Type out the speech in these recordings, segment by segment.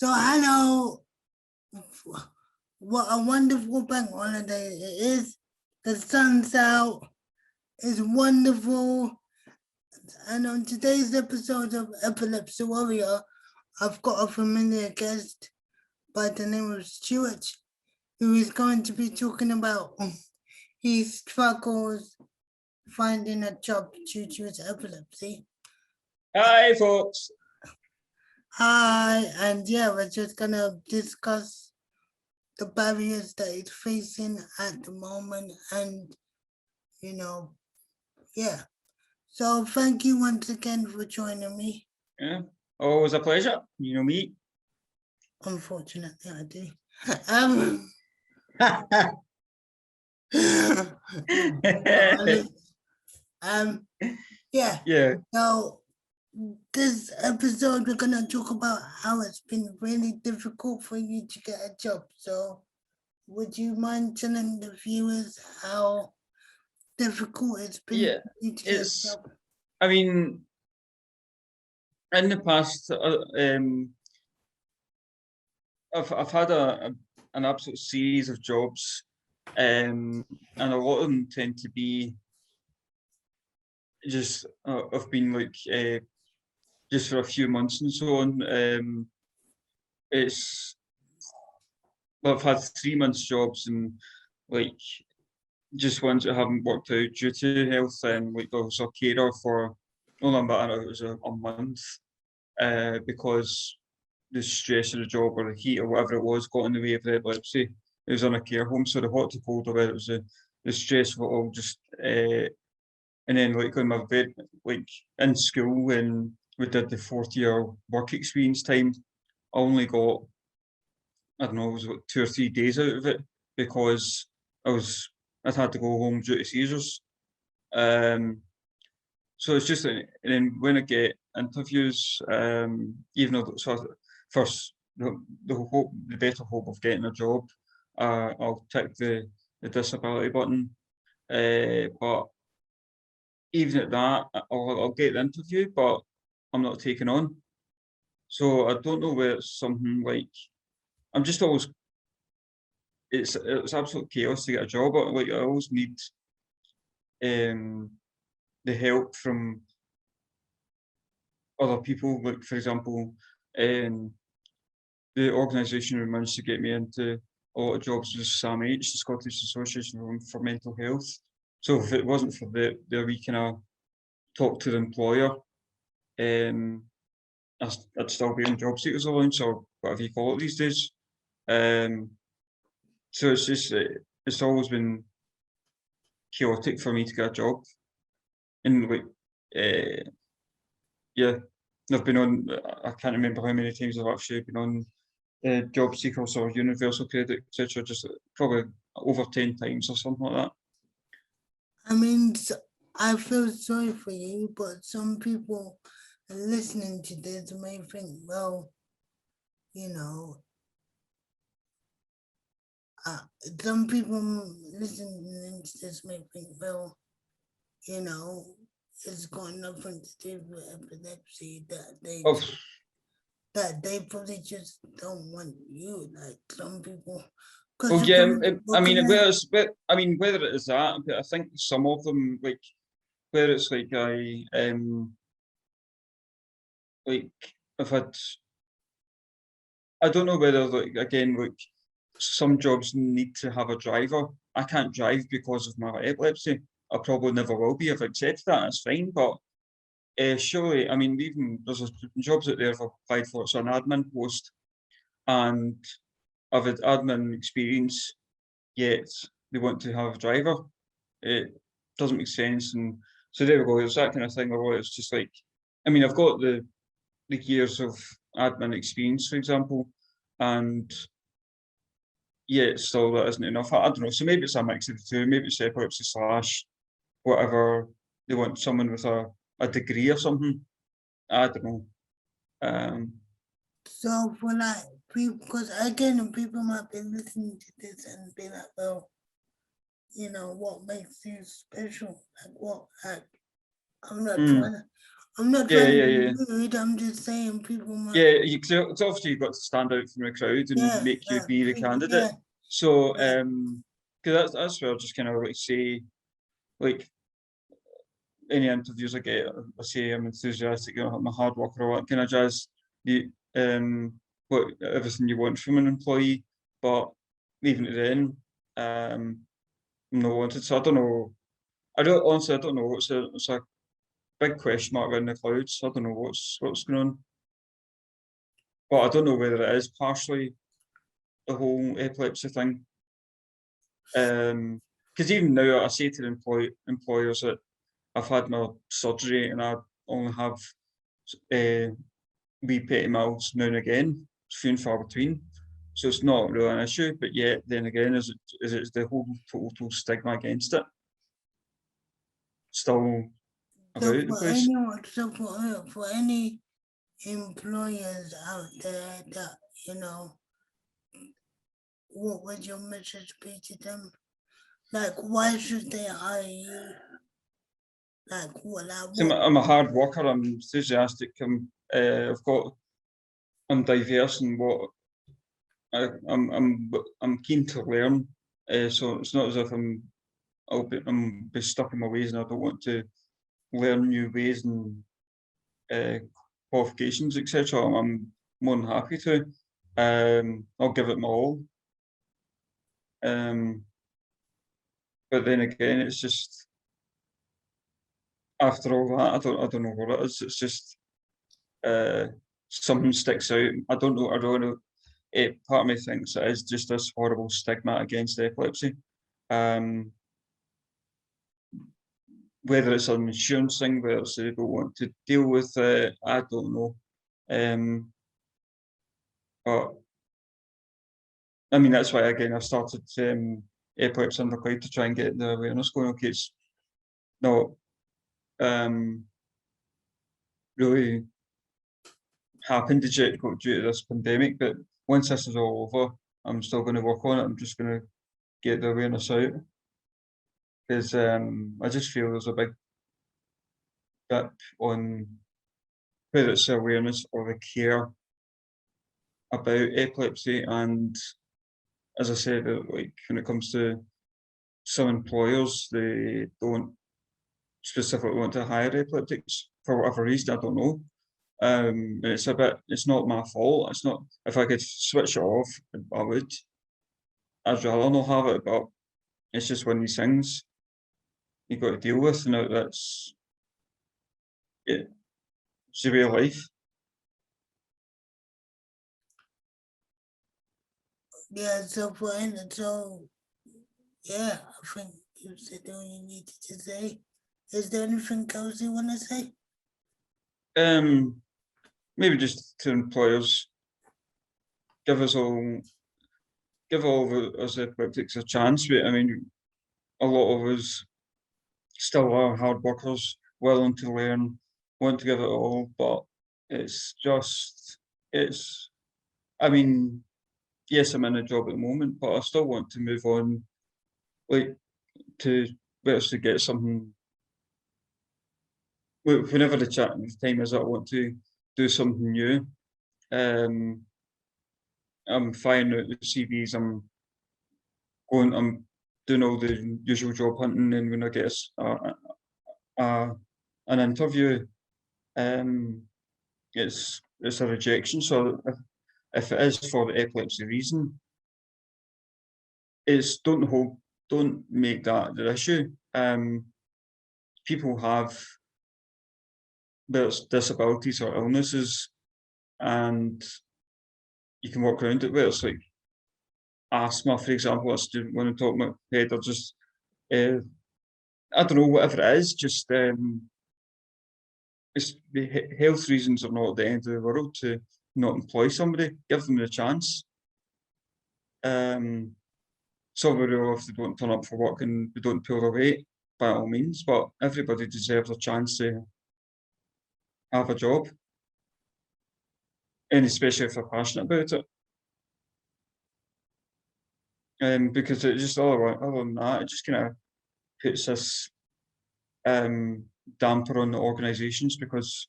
So hello, what a wonderful bank holiday it is. The sun's out, it's wonderful. And on today's episode of Epilepsy Warrior, I've got a familiar guest by the name of Stuart, who is going to be talking about his struggles finding a job due to his epilepsy. Hi, folks. Hi, and yeah, we're just gonna discuss the barriers that he's facing at the moment, and yeah. So thank you once again for joining me. Yeah, always a pleasure. You know me. Unfortunately, I do. Yeah. Yeah. So this episode, we're gonna talk about how it's been really difficult for you to get a job. So would you mind telling the viewers how difficult it's been for you to get a job? I mean, in the past, I've had an absolute series of jobs, and a lot of them tend to be just I've been like just for a few months and so on. I've had 3 months jobs and like just ones that haven't worked out due to health, and like there was a carer for only it was a month because the stress of the job or the heat or whatever it was got in the way of the epilepsy. It was in a care home, so the hot to cold of it was the stress of it all just and then like on my bed, like in school when we did the 4th-year work experience time, I only got, I don't know, it was like 2 or 3 days out of it because I'd had to go home due to seizures. So it's just, and then when I get interviews, even though it's first the better hope of getting a job, I'll tick the disability button. But even at that, I'll get the interview, but I'm not taken on. So I don't know where it's something like I'm just always. It's absolute chaos to get a job. Like I always need the help from other people. Like for example, the organisation who managed to get me into a lot of jobs was SAMH, the Scottish Association for Mental Health. So if it wasn't for the wee kind of talk to the employer, I'd still be in job seekers allowance or whatever you call it these days. So it's just it's always been chaotic for me to get a job, and like yeah, I've been on. I can't remember how many times I've actually been on job seekers or universal credit, etc. Just probably over 10 times or something like that. I mean, I feel sorry for you, but some people listening to this may think, well, some people listening to this may think, well, it's got nothing to do with epilepsy, that they probably just don't want you, like some people. Well, yeah, I mean, whether it is that, but I think some of them, like, where it's like I've had, I don't know whether, like, again, like, some jobs need to have a driver. I can't drive because of my epilepsy. I probably never will be. I've accepted that, it's fine, but surely, I mean, even there's jobs out there I've applied for, it's an admin post, and I've had admin experience, yet they want to have a driver. It doesn't make sense, and so there we go. It's that kind of thing where it's just like, I mean, I've got the years of admin experience, for example, and yet still that isn't enough. I don't know. So maybe it's a mix of the two. Maybe it's epilepsy / whatever. They want someone with a degree or something. I don't know. So for like people, because again, people might be listening to this and be like, well, what makes you special? Like what? Like I'm not trying to. I'm not Yeah, trying yeah, to yeah. be rude. I'm just saying people might. Yeah, it's obviously you've got to stand out from the crowd and Yeah, make you be the people, candidate. yeah, So, yeah. because that's where I just kind of like say, like any interviews I get, I say I'm enthusiastic, you know, I'm a hard worker, all that kind of jazz. The what everything you want from an employee, but even then, I'm not wanted. So I don't know. I don't honestly. I don't know. It's a big question mark around the clouds. I don't know what's going on. But I don't know whether it is partially the whole epilepsy thing. Because even now I say to the employers that I've had my surgery and I only have wee petty mouths now and again, few and far between. So it's not really an issue, but yet then again, is it the whole total stigma against it still So about the for place? anyone, so for any employers out there that, you know, what would your message be to them? Like, why should they hire you? Like, what, like, So what? I'm a hard worker. I'm enthusiastic. I'm diverse in what I'm keen to learn. So it's not as if I'm be stuck in my ways and I don't want to learn new ways and qualifications, etc. I'm more than happy to. I'll give it my all. But then again, it's just after all that, I don't know what it is. It's just uh, something sticks out. I don't know. I don't know. Part of me thinks it is just this horrible stigma against epilepsy. Um, whether it's an insurance thing, whether it's they don't want to deal with it, I don't know. But I mean, that's why again I started Epilepsy Undercloud to try and get the awareness going. Okay, it's not really happened due to this pandemic, but once this is all over, I'm still going to work on it. I'm just going to get the awareness out because I just feel there's a big dip on whether it's the awareness or the care about epilepsy. And as I said, like when it comes to some employers, they don't specifically want to hire epileptics for whatever reason. I don't know. And it's not my fault. It's not, if I could switch it off, I would. I'd rather not have it, but it's just one of these things you've got to deal with. And that's it. It's the way of life. Yeah, so for any, so yeah, I think you said all you needed to say. Is there anything else you want to say? Maybe just to employers, give us all, give all of us epileptics a chance. I mean, a lot of us still are hard workers, willing to learn, want to give it all, but it's just, it's, I mean, yes, I'm in a job at the moment, but I still want to move on, like, to better to get something, whenever the time is, I want to do something new. Um, I'm firing out the CVs, I'm doing all the usual job hunting, and when I get an interview, um, it's a rejection. So if it is for the epilepsy reason, it's don't make that the issue. People have there's disabilities or illnesses, and you can work around it. Where it's like asthma, for example, a student when I'm talking about head, or just I don't know, whatever it is, just it's the health reasons are not the end of the world to not employ somebody. Give them the chance. Somebody will, if they don't turn up for work and they don't pull their weight, by all means, but everybody deserves a chance to have a job, and especially if they're passionate about it. Because it just other than that, it just kind of puts this damper on the organisations, because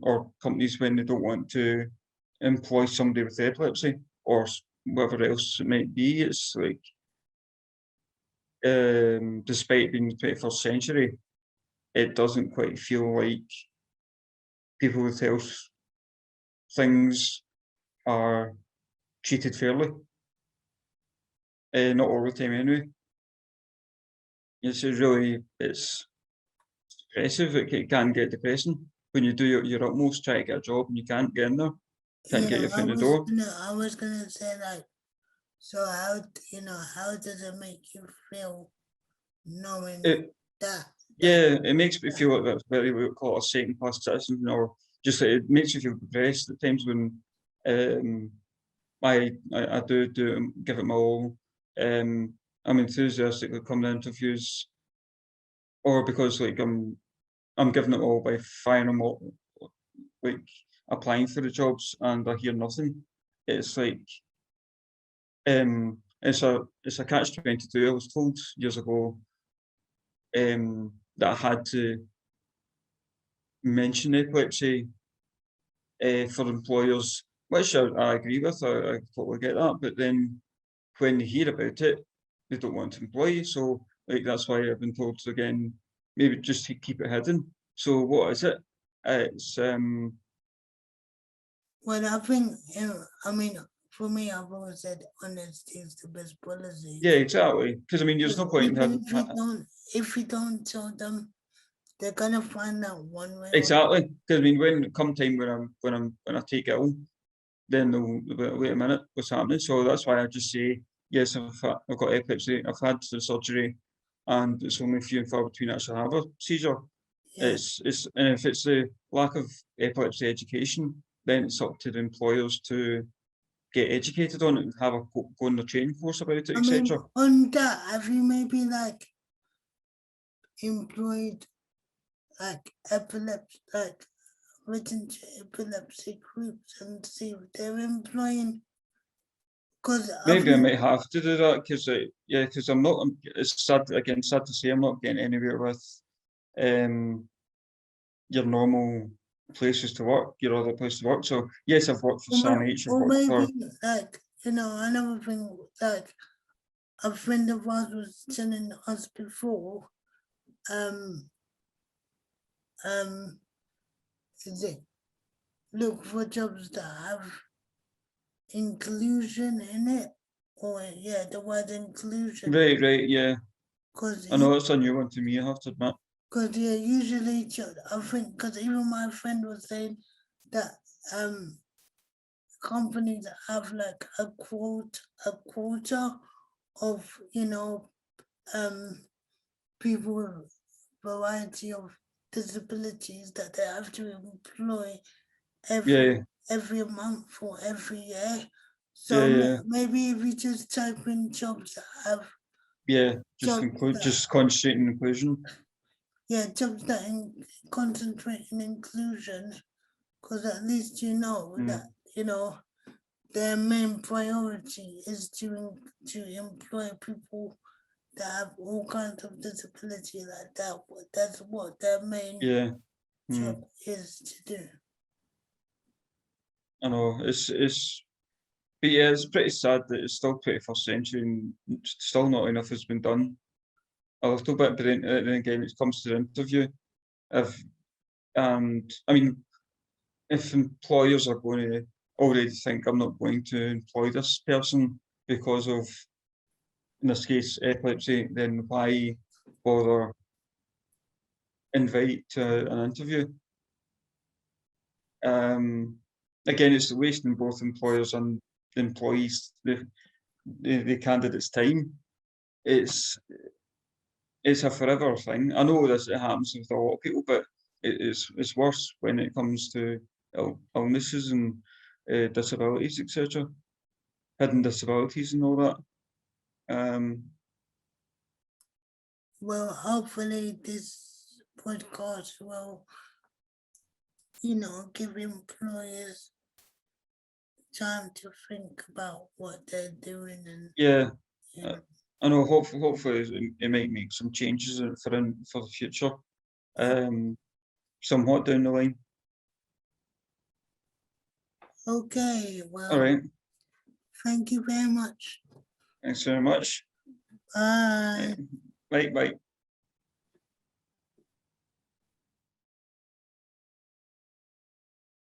or companies, when they don't want to employ somebody with epilepsy or whatever else it might be, it's like, despite being the 21st century, it doesn't quite feel like people with health things are treated fairly. Not all the time anyway. It's depressive. It can get depressing when you do your utmost try to get a job and you can't get in there, can't get your foot in the door. I was gonna say, like, so how does it make you feel knowing that? Yeah, it makes me feel like that's very, we call it a second class citizen, or just like, it makes you feel depressed at times when I do give it my all. I'm enthusiastically coming to interviews, or because like I'm giving it all by firing them all, like applying for the jobs, and I hear nothing. It's like it's a catch-22. I was told years ago that I had to mention epilepsy for employers, which I agree with. I totally get that. But then when they hear about it, they don't want to employ you. So like that's why I've been told to, again, maybe just to keep it hidden. So what is it? It's Well, I think, I mean, for me, I've always said honesty is the best policy. yeah, exactly. Because I mean, there's no point in Even having. if you don't tell them, they're gonna find out one way. Exactly, because I mean, when come time when I take ill, then they'll be, wait a minute, what's happening? So that's why I just say yes. I've got epilepsy. I've had the surgery, and it's only few and far between actually have a seizure. Yeah. It's and if it's the lack of epilepsy education, then it's up to the employers to get educated on it and have go on the training course about it, I mean, etc. on that, have you maybe like employed like written to epilepsy groups and see if they're employing? Because Maybe I might have to do that because because I'm not. It's sad to say I'm not getting anywhere with your normal places to work, your other place to work. So yes, I've worked for SAMH, I've or worked for. maybe like another thing, like a friend of ours was telling us before, is it look for jobs that have inclusion in it, or yeah, the word inclusion. Right, yeah. Because I know it's a new one to me, I have to admit. Because yeah, usually I think because even my friend was saying that companies have like a quota of people with variety of disabilities that they have to employ Yeah, every month or every year. So yeah. maybe if you just type in jobs that have Yeah, jobs just concentrating inclusion. jobs that concentrate in inclusion, because at least that their main priority is to employ people that have all kinds of disability like that. That's what their main Yeah. job is to do. I know but yeah, it's pretty sad that it's still 21st century and still not enough has been done. A little bit, but then again, it comes to the interview. And I mean, if employers are going to already think I'm not going to employ this person because of, in this case, epilepsy, then why bother invite to an interview? Again, it's wasting both employers and the employees, the candidates' time. It's a forever thing. I know this it happens with a lot of people, but it's worse when it comes to illnesses and disabilities, etc. Hidden disabilities and all that. Well, hopefully this podcast will, give employers time to think about what they're doing and Yeah, I know. Hopefully, it might make some changes for the future. somewhat down the line. Okay, All well, right. thank you very much. Thanks very much. Bye. Bye. Bye.